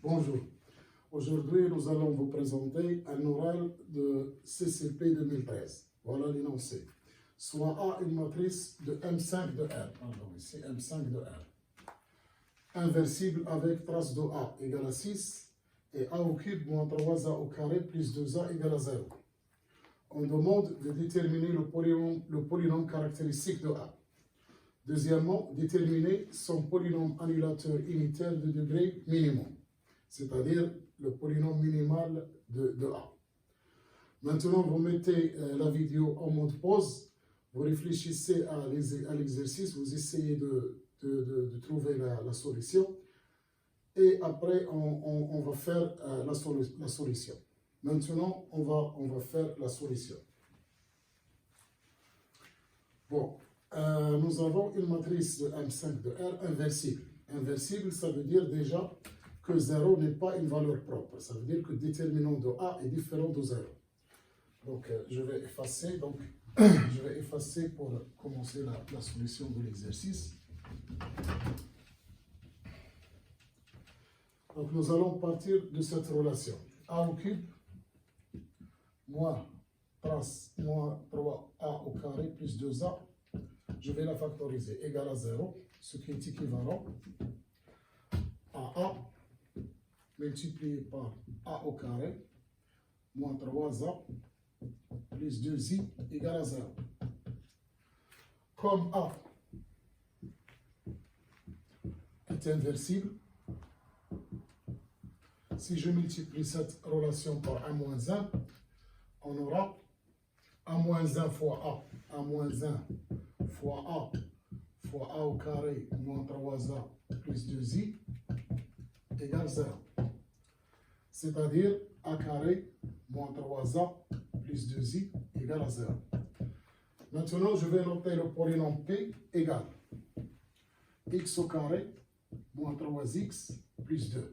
Bonjour. Aujourd'hui, nous allons vous présenter un oral de CCP 2013. Voilà l'énoncé. Soit A une matrice de M5 de R. Pardon, ici M5 de R. Inversible avec trace de A égale à 6 et A au cube moins 3A au carré plus 2A égale à 0. On demande de déterminer le polynôme caractéristique de A. Deuxièmement, déterminer son polynôme annulateur unitaire de degré minimum, c'est-à-dire le polynôme minimal de A. Maintenant, vous mettez la vidéo en mode pause, vous réfléchissez à l'exercice, vous essayez de trouver la solution et après on va faire la solution. Maintenant, on va faire la solution. Bon, nous avons une matrice de M5 de R inversible. Inversible, ça veut dire déjà que 0 n'est pas une valeur propre. Ça veut dire que le déterminant de A est différent de 0. Donc, je vais effacer. Donc, je vais effacer pour commencer la solution de l'exercice. Donc, nous allons partir de cette relation. A au cube moins trace moins 3A au carré plus 2A. Je vais la factoriser égale à 0, ce qui est équivalent à A multiplié par A au carré moins 3A plus 2I égale à 0. Comme A est inversible, si je multiplie cette relation par A moins 1, on aura A moins 1 fois A, A moins 1 fois A au carré moins 3A plus 2I égale 0. C'est-à-dire A carré moins 3A plus 2I égale à 0. Maintenant, je vais noter le polynôme P égale x au carré moins 3x plus 2.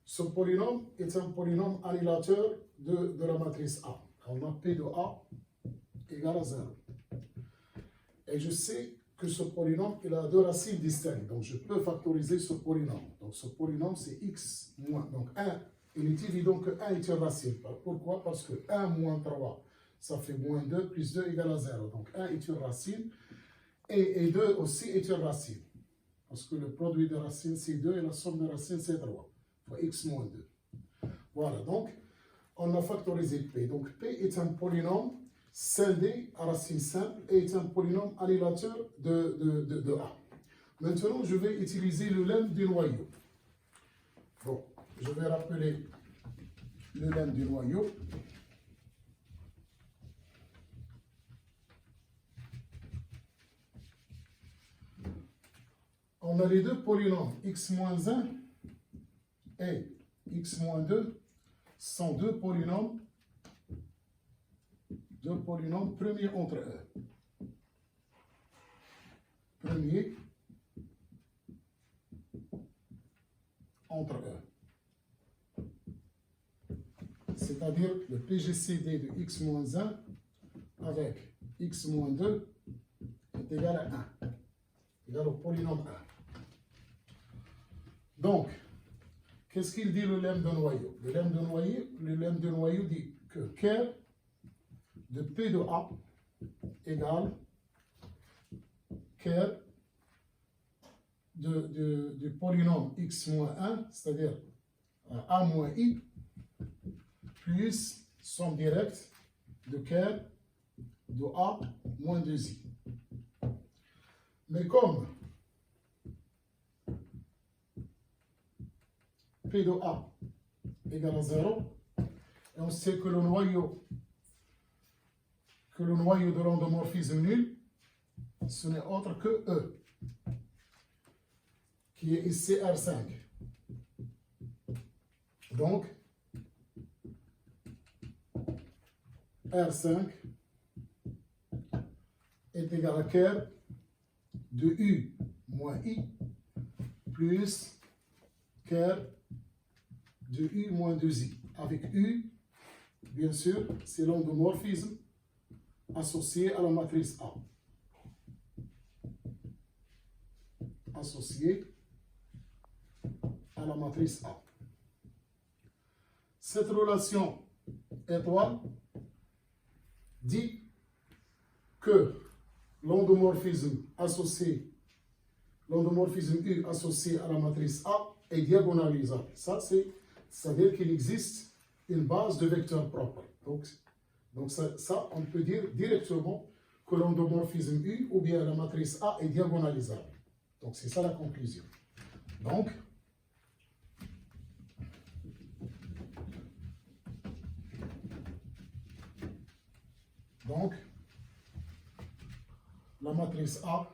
Ce polynôme est un polynôme annulateur de la matrice A. On a P de A égale à 0. Et je sais que ce polynôme, il a deux racines distinctes. Donc, je peux factoriser ce polynôme. Donc, ce polynôme, c'est x moins. Donc, 1, il est évident que 1 est une racine. Pourquoi? Parce que 1 moins 3, ça fait moins 2, plus 2 égale à 0. Donc, 1 est une racine. Et 2 aussi est une racine. Parce que le produit de racines, c'est 2 et la somme de racines, c'est 3. Fois x moins 2. Voilà, donc, on a factorisé P. Donc, P est un polynôme scindé à racine simple et est un polynôme annulateur de A. Maintenant, je vais utiliser le lemme du noyau. Bon, je vais rappeler le lemme du noyau. On a les deux polynômes x-1 et x-2 sont deux polynômes premiers entre eux. Premier entre eux. C'est-à-dire le PGCD de x-1 avec x-2 est égal à 1, égal au polynôme 1. Donc, qu'est-ce qu'il dit le lemme de noyau? Le lemme de noyau dit que ker de P de A égale ker du polynôme x moins 1, c'est-à-dire A moins I, plus somme directe de ker de A moins 2I. Mais comme P de A égale à 0, et on sait que le noyau de l'endomorphisme nul, ce n'est autre que E, qui est ici R5. Donc, R5 est égal à ker de U moins I plus ker de U moins 2I. Avec U, bien sûr, c'est l'endomorphisme associé à la matrice A. Associé à la matrice A. Cette relation étoile dit que l'endomorphisme U associé à la matrice A est diagonalisable. C'est-à-dire qu'il existe une base de vecteurs propres. Donc ça, on peut dire directement que l'endomorphisme U ou bien la matrice A est diagonalisable. Donc c'est ça la conclusion. Donc, la matrice A,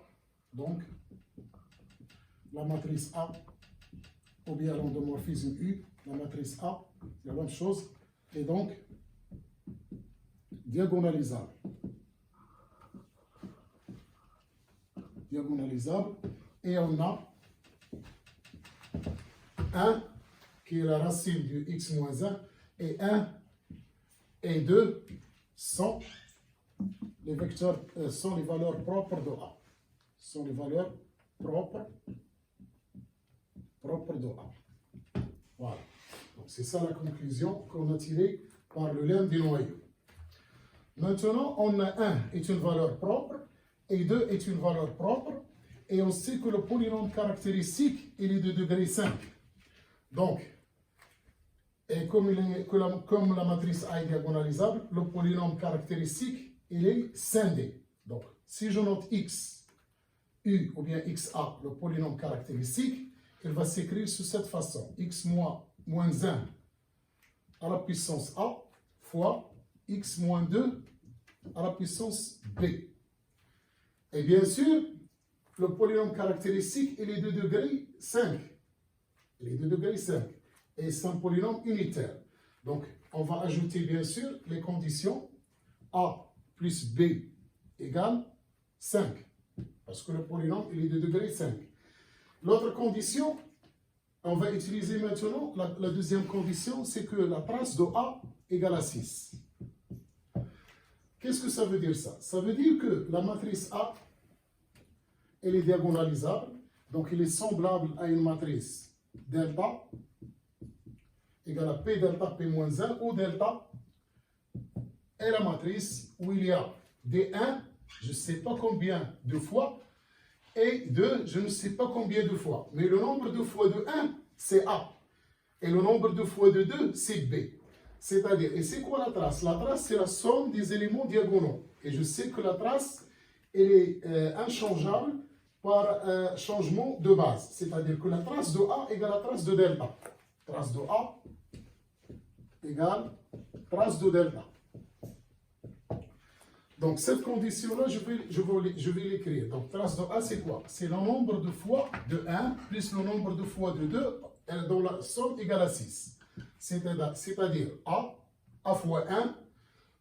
ou bien l'endomorphisme U, la matrice A, c'est la même chose, et donc diagonalisable. Et on a 1 qui est la racine du x moins 1, et 1 et 2 sont les vecteurs, sont les valeurs propres de A. Sont les valeurs propres de A. Voilà. Donc c'est ça la conclusion qu'on a tirée par le lemme des noyaux. Maintenant, on a 1 est une valeur propre et 2 est une valeur propre. Et on sait que le polynôme caractéristique, il est de degré 5. Donc, et comme la matrice A est diagonalisable, le polynôme caractéristique, il est scindé. Donc, si je note x, u ou bien xa, le polynôme caractéristique, il va s'écrire de cette façon. X moins 1 à la puissance A fois x moins 2 à la puissance B. Et bien sûr, le polynôme caractéristique, il est de degré 5. Et c'est un polynôme unitaire. Donc, on va ajouter bien sûr les conditions A plus B égale 5. Parce que le polynôme, il est de degré 5. L'autre condition, on va utiliser maintenant, la deuxième condition, c'est que la trace de A égale à 6. Qu'est-ce que ça veut dire ça? Ça veut dire que la matrice A, elle est diagonalisable, donc elle est semblable à une matrice delta égale à P delta P moins 1, où delta est la matrice où il y a D1, je ne sais pas combien de fois, et 2, je ne sais pas combien de fois. Mais le nombre de fois de 1, c'est A. Et le nombre de fois de 2, c'est B. C'est-à-dire, et c'est quoi la trace? La trace, c'est la somme des éléments diagonaux. Et je sais que la trace, elle est inchangeable par changement de base. C'est-à-dire que la trace de A égale la trace de delta. Trace de A égale trace de delta. Donc, cette condition-là, je vais l'écrire. Donc, trace de A, c'est quoi? C'est le nombre de fois de 1 plus le nombre de fois de 2, dont la somme égale à 6. C'est-à-dire A fois 1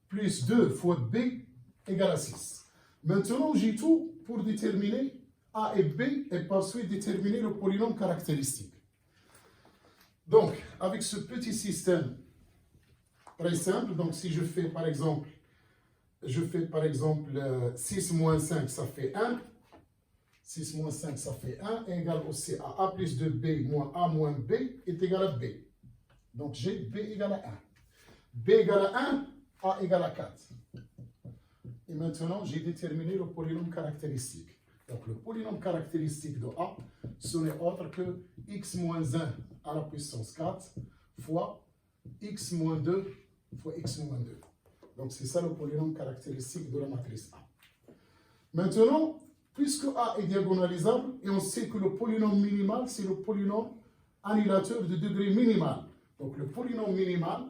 plus 2 fois B égale à 6. Maintenant, j'ai tout pour déterminer A et B et par suite déterminer le polynôme caractéristique. Donc, avec ce petit système très simple, donc si je fais par exemple 6 moins 5, ça fait 1. 6 moins 5, ça fait 1, égale aussi à A plus de B moins A moins B est égal à B. Donc j'ai B égale à 1. B égale à 1, A égale à 4. Et maintenant, j'ai déterminé le polynôme caractéristique. Donc le polynôme caractéristique de A, ce n'est autre que x moins 1 à la puissance 4 fois x moins 2 fois x moins 2. Donc c'est ça le polynôme caractéristique de la matrice A. Maintenant, puisque A est diagonalisable, et on sait que le polynôme minimal, c'est le polynôme annihilateur de degré minimal. Donc le polynôme minimal,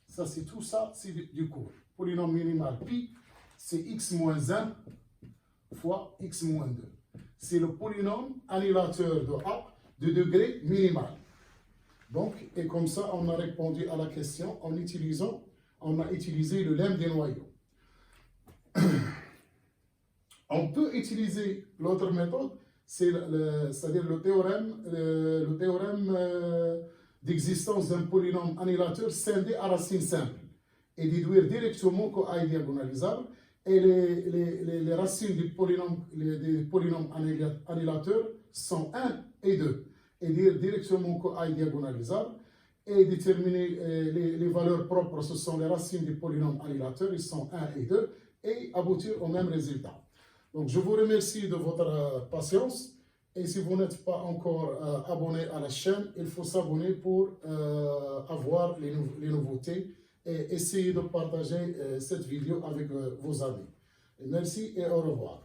ça c'est tout ça, c'est du cours. Polynôme minimal pi, c'est x moins 1 fois x moins 2. C'est le polynôme annihilateur de A de degré minimal. Donc, et comme ça, on a répondu à la question en utilisant, on a utilisé le lemme des noyaux. On peut utiliser l'autre méthode, c'est-à-dire le théorème d'existence d'un polynôme annihilateur scindé à racine simple et déduire directement que A est diagonalisable et les racines des polynômes annihilateurs sont 1 et 2. et dire directement que A est diagonalisable et déterminer les valeurs propres, ce sont les racines des polynômes annihilateurs, ils sont 1 et 2, et aboutir au même résultat. Donc je vous remercie de votre patience. Et si vous n'êtes pas encore abonné à la chaîne, il faut s'abonner pour avoir les nouveautés et essayer de partager cette vidéo avec vos amis. Et merci et au revoir.